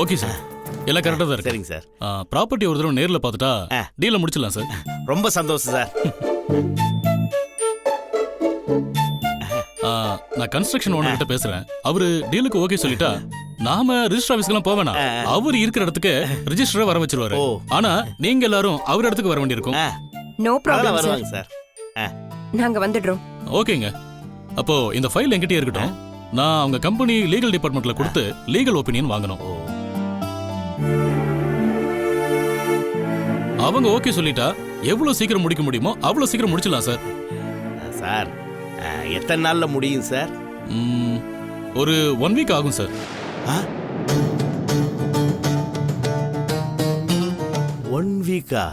Okay sir, எல்லாம் கரெக்டாக தான் இருக்கு. சரிங்க சார். ப்ராப்பர்ட்டி ஒரு தடவை நேரில் பார்த்துட்டா டீலை முடிச்சிடலாம் சார். ரொம்ப சந்தோஷம் சார். நான் கன்ஸ்ட்ரக்ஷன் ஓனர் கிட்ட பேசுறேன். அவரு டீலுக்கு ஓகே சொல்லிட்டா நாம ரிஜிஸ்டர் ஆபீஸ்க்குலாம் போவேனா, அவர் இருக்கிற இடத்துக்கு ரிஜிஸ்டரை வர வச்சிருவாரு. ஆனா நீங்க எல்லாரும் அவர் இடத்துக்கு வர வேண்டியிருக்கும். நோ ப்ராப்ளம் வருவாங்க சார். நாங்க வந்துடுறோம். ஓகேங்க, அப்போ இந்த ஃபைல் என்கிட்டயே இருக்கட்டும். நான் அவங்க கம்பெனி லீகல் டிபார்ட்மெண்ட்ல கொடுத்து லீகல் ஒப்பீனியன் வாங்கணும். அவங்க ஓகே சொல்லிட்டா எவ்வளவு சீக்கிரம் முடிக்க முடியுமோ அவ்வளவு சீக்கிரம் முடிச்சிடலாம் சார். சார் எத்தனை நாள்ல முடியும் சார்? ஒரு 1 வீக் ஆகும் சார். 1 வீக்கா?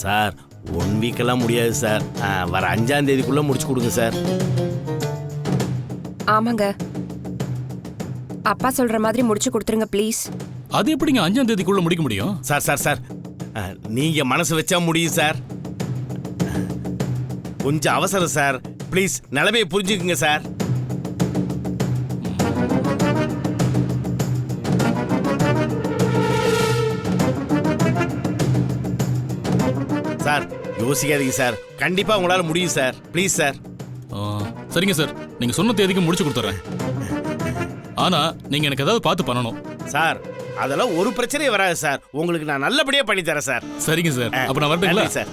சார் 1 வீக்கெல்லாம் முடியாது சார். வர 5ஆம் தேதிக்குள்ள முடிச்சு கொடுங்க சார். ஆமாங்க, அப்பா சொல்ற மாதிரி முடிச்சு கொடுத்துருங்க ப்ளீஸ். அது எப்படிங்க 5ஆம் தேதிக்குள்ள முடிக்க முடியும்? சார் சார் சார் நீங்க மனசு வச்சா முடியும் சார். கொஞ்சம் அவசரம் சார். ப்ளீஸ் நிலைமையை புரிஞ்சுக்குங்க சார். சார் யோசிக்காதீங்க சார். கண்டிப்பா உங்களால முடியும் சார். Please sir. சரிங்க சார், நீங்க சொன்ன தேதிக்கு முடிச்சு கொடுத்துறேன். ஆனா நீங்க எனக்கு ஏதாவது பார்த்து பண்ணணும் சார். அதெல்லாம் ஒரு பிரச்சனையும் வராது சார். உங்களுக்கு நான் நல்லபடியா பண்ணி தரேன் சார். சரிங்க சார், அப்ப நான் வரட்டுங்களா சார்?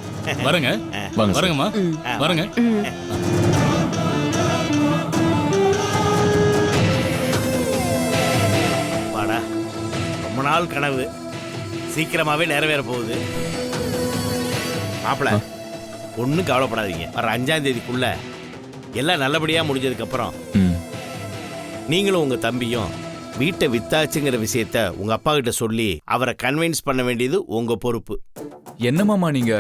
வரேங்க. வரேங்கம்மா, வரேங்க. வாடா, ரொம்ப நாள் கனவு சீக்கிரமாவே நிறைவேற போகுது. மாப்பிள ஒன்றும் கவலைப்படாதீங்க. வர 5ஆம் தேதிக்குள்ள எல்லாம் நல்லபடியா முடிஞ்சதுக்கு அப்புறம் நீங்களும் உங்க தம்பியும் வீட்டை வித்தாச்சுங்கிற விஷயத்த உங்க அப்பா கிட்ட சொல்லி அவரை கன்வின்ஸ் பண்ண வேண்டியது உங்க பொறுப்பு. என்ன மாமா நீங்க